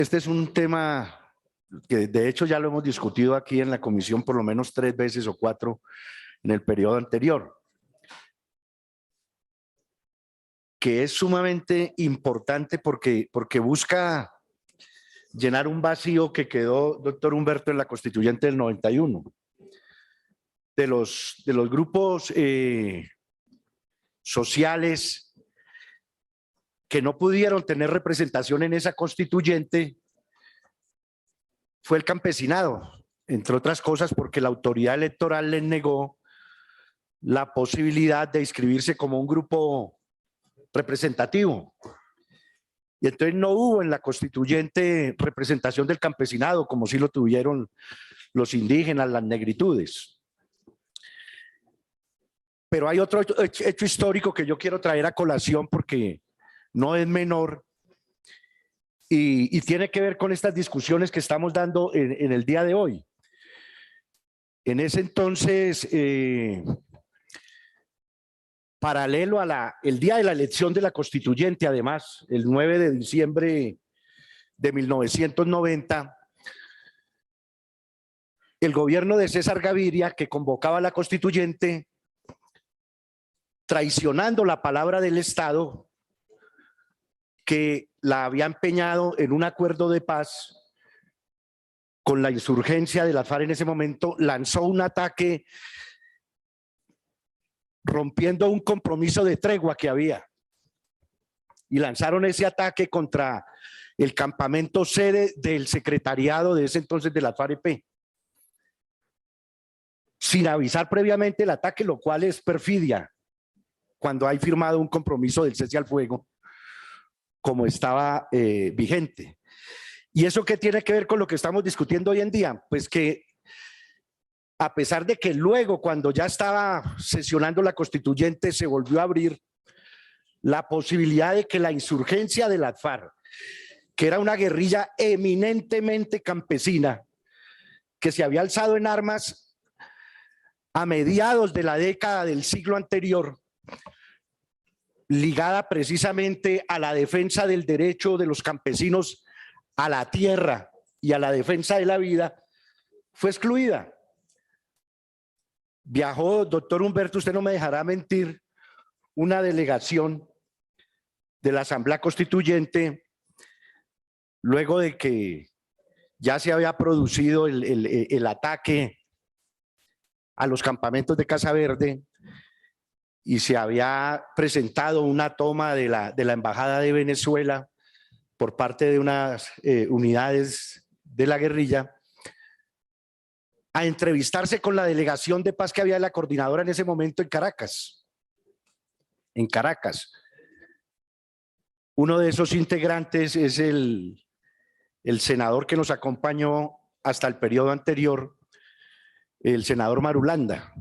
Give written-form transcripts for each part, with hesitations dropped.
Este es un tema que de hecho ya lo hemos discutido aquí en la comisión por lo menos 3 veces o 4 en el periodo anterior, que es sumamente importante porque busca llenar un vacío que quedó, doctor Humberto, en la constituyente del 91. De los grupos sociales que no pudieron tener representación en esa constituyente fue el campesinado, entre otras cosas porque la autoridad electoral les negó la posibilidad de inscribirse como un grupo representativo. Y entonces no hubo en la constituyente representación del campesinado, como sí lo tuvieron los indígenas, las negritudes. Pero hay otro hecho histórico que yo quiero traer a colación porque no es menor y tiene que ver con estas discusiones que estamos dando en el día de hoy. En ese entonces, paralelo a el día de la elección de la constituyente, además, el 9 de diciembre de 1990, el gobierno de César Gaviria, que convocaba a la constituyente, traicionando la palabra del Estado, que la había empeñado en un acuerdo de paz con la insurgencia de las FARC en ese momento, lanzó un ataque rompiendo un compromiso de tregua que había. Y lanzaron ese ataque contra el campamento sede del secretariado de ese entonces de la FARC-EP, sin avisar previamente el ataque, lo cual es perfidia cuando hay firmado un compromiso del cese al fuego como estaba vigente. ¿Y eso qué tiene que ver con lo que estamos discutiendo hoy en día? Pues que a pesar de que luego, cuando ya estaba sesionando la constituyente, se volvió a abrir la posibilidad de que la insurgencia de las FARC, que era una guerrilla eminentemente campesina, que se había alzado en armas a mediados de la década del siglo anterior, ligada precisamente a la defensa del derecho de los campesinos a la tierra y a la defensa de la vida, fue excluida. Viajó, doctor Humberto, usted no me dejará mentir, una delegación de la Asamblea Constituyente, luego de que ya se había producido el ataque a los campamentos de Casa Verde, y se había presentado una toma de la Embajada de Venezuela por parte de unas unidades de la guerrilla, a entrevistarse con la delegación de paz que había de la coordinadora en ese momento en Caracas. En Caracas. Uno de esos integrantes es el senador que nos acompañó hasta el periodo anterior, el senador Marulanda.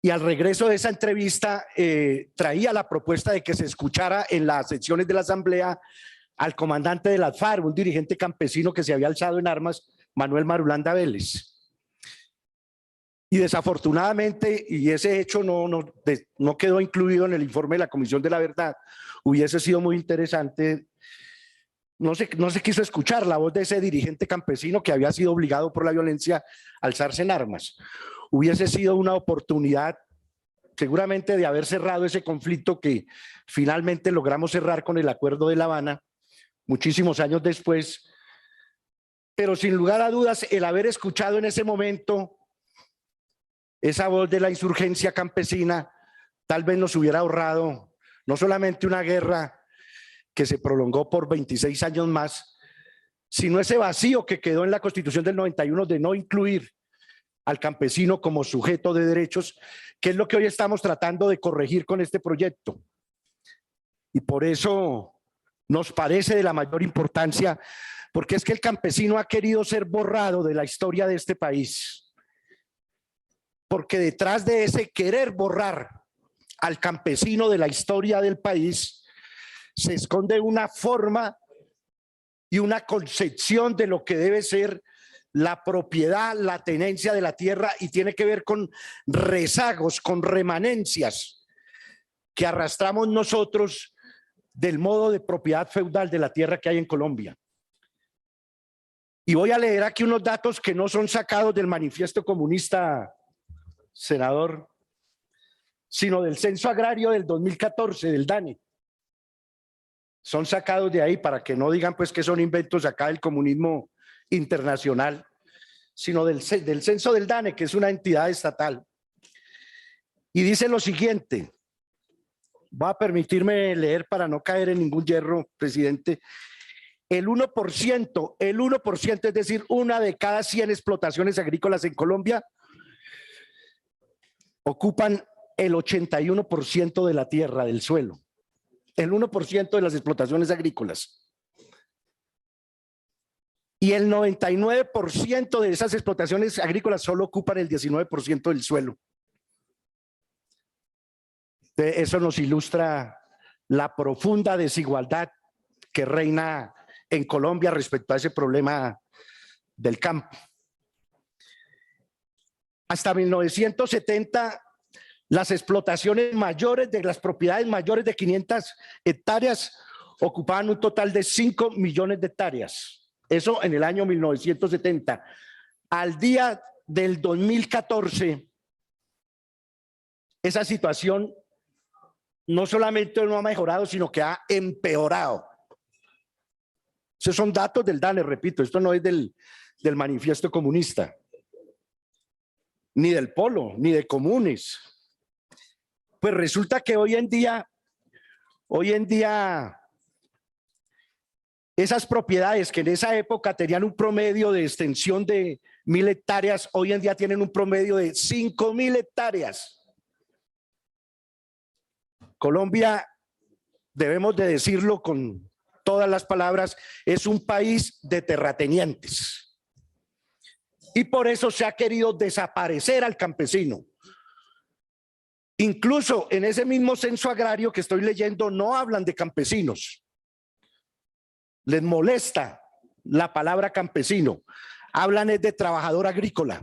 Y al regreso de esa entrevista traía la propuesta de que se escuchara en las sesiones de la asamblea al comandante de las FARC, un dirigente campesino que se había alzado en armas, Manuel Marulanda Vélez. Y desafortunadamente, y ese hecho no quedó incluido en el informe de la Comisión de la Verdad, hubiese sido muy interesante, no se quiso escuchar la voz de ese dirigente campesino que había sido obligado por la violencia a alzarse en armas. Hubiese sido una oportunidad seguramente de haber cerrado ese conflicto que finalmente logramos cerrar con el Acuerdo de La Habana, muchísimos años después, pero sin lugar a dudas el haber escuchado en ese momento esa voz de la insurgencia campesina tal vez nos hubiera ahorrado no solamente una guerra que se prolongó por 26 años más, sino ese vacío que quedó en la Constitución del 91 de no incluir al campesino como sujeto de derechos, que es lo que hoy estamos tratando de corregir con este proyecto. Y por eso nos parece de la mayor importancia, porque es que el campesino ha querido ser borrado de la historia de este país. Porque detrás de ese querer borrar al campesino de la historia del país, se esconde una forma y una concepción de lo que debe ser la propiedad, la tenencia de la tierra, y tiene que ver con rezagos, con remanencias que arrastramos nosotros del modo de propiedad feudal de la tierra que hay en Colombia. Y voy a leer aquí unos datos que no son sacados del manifiesto comunista, senador, sino del censo agrario del 2014, del DANE. Son sacados de ahí para que no digan pues que son inventos acá del comunismo internacional, sino del censo del DANE, que es una entidad estatal. Y dice lo siguiente, voy a permitirme leer para no caer en ningún hierro, presidente. El 1%, es decir, una de cada 100 explotaciones agrícolas en Colombia, ocupan el 81% de la tierra, del suelo. El 1% de las explotaciones agrícolas. Y el 99% de esas explotaciones agrícolas solo ocupan el 19% del suelo. Eso nos ilustra la profunda desigualdad que reina en Colombia respecto a ese problema del campo. Hasta 1970, las explotaciones mayores de las propiedades mayores de 500 hectáreas ocupaban un total de 5 millones de hectáreas. Eso en el año 1970. Al día del 2014, esa situación no solamente no ha mejorado, sino que ha empeorado. Esos son datos del DANE, repito, esto no es del manifiesto comunista, ni del Polo, ni de Comunes. Pues resulta que hoy en día, esas propiedades que en esa época tenían un promedio de extensión de 1.000 hectáreas, hoy en día tienen un promedio de 5.000 hectáreas. Colombia, debemos de decirlo con todas las palabras, es un país de terratenientes. Y por eso se ha querido desaparecer al campesino. Incluso en ese mismo censo agrario que estoy leyendo no hablan de campesinos. Les molesta la palabra campesino. Hablan es de trabajador agrícola.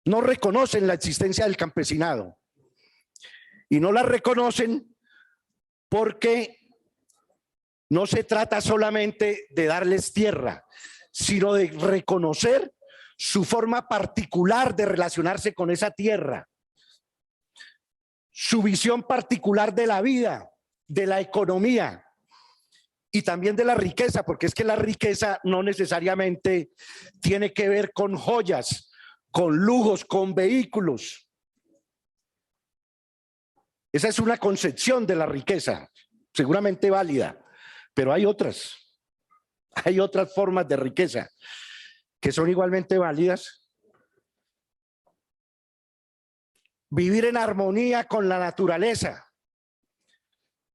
No reconocen la existencia del campesinado. Y no la reconocen porque no se trata solamente de darles tierra, sino de reconocer su forma particular de relacionarse con esa tierra, su visión particular de la vida, de la economía y también de la riqueza, porque es que la riqueza no necesariamente tiene que ver con joyas, con lujos, con vehículos. Esa es una concepción de la riqueza, seguramente válida, pero hay otras formas de riqueza que son igualmente válidas. Vivir en armonía con la naturaleza,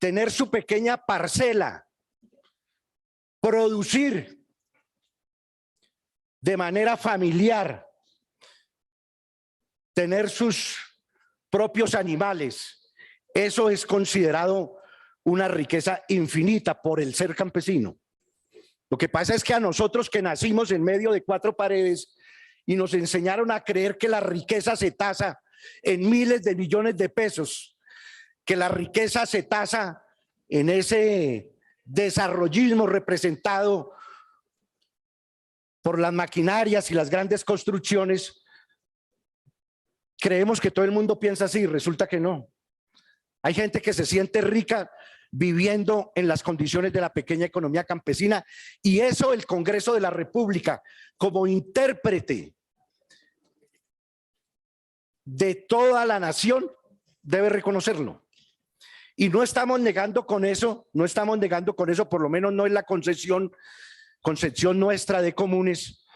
tener su pequeña parcela, producir de manera familiar, tener sus propios animales. Eso es considerado una riqueza infinita por el ser campesino. Lo que pasa es que a nosotros que nacimos en medio de 4 paredes y nos enseñaron a creer que la riqueza se tasa en miles de millones de pesos, que la riqueza se tasa en ese desarrollismo representado por las maquinarias y las grandes construcciones, creemos que todo el mundo piensa así, resulta que no. Hay gente que se siente rica viviendo en las condiciones de la pequeña economía campesina, y eso el Congreso de la República, como intérprete de toda la nación, debe reconocerlo. Y no estamos negando con eso, por lo menos no es la concepción nuestra de Comunes,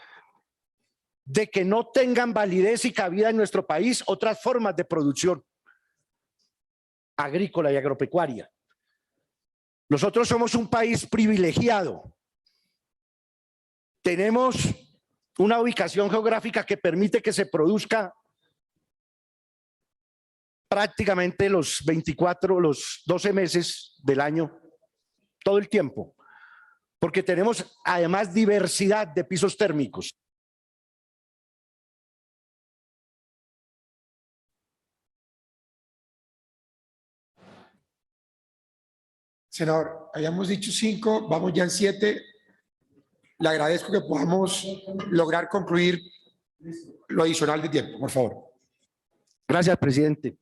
de que no tengan validez y cabida en nuestro país otras formas de producción agrícola y agropecuaria. Nosotros somos un país privilegiado. Tenemos una ubicación geográfica que permite que se produzca prácticamente los 12 meses del año, todo el tiempo, porque tenemos además diversidad de pisos térmicos. Senador, habíamos dicho 5, vamos ya en 7. Le agradezco que podamos lograr concluir lo adicional de tiempo, por favor. Gracias, presidente.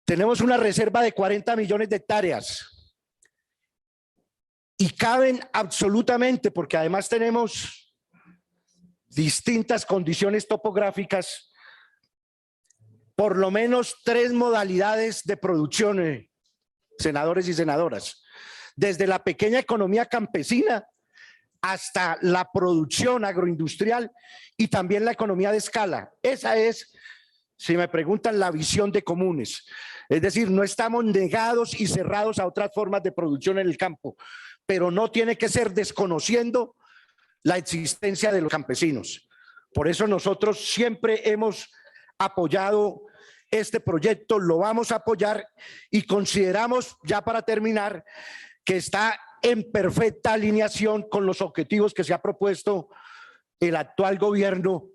Tenemos una reserva de 40 millones de hectáreas y caben absolutamente, porque además tenemos distintas condiciones topográficas, por lo menos 3 modalidades de producción, senadores y senadoras, desde la pequeña economía campesina hasta la producción agroindustrial y también la economía de escala. Esa es, si me preguntan, la visión de Comunes. Es decir, no estamos negados y cerrados a otras formas de producción en el campo, pero no tiene que ser desconociendo la existencia de los campesinos. Por eso nosotros siempre hemos apoyado este proyecto, lo vamos a apoyar y consideramos, ya para terminar, que está en perfecta alineación con los objetivos que se ha propuesto el actual gobierno,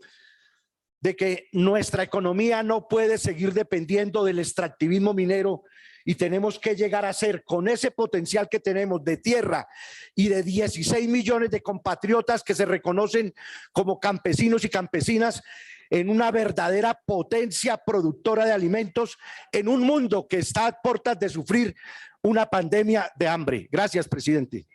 de que nuestra economía no puede seguir dependiendo del extractivismo minero y tenemos que llegar a ser, con ese potencial que tenemos de tierra y de 16 millones de compatriotas que se reconocen como campesinos y campesinas, en una verdadera potencia productora de alimentos en un mundo que está a puertas de sufrir una pandemia de hambre. Gracias, presidente.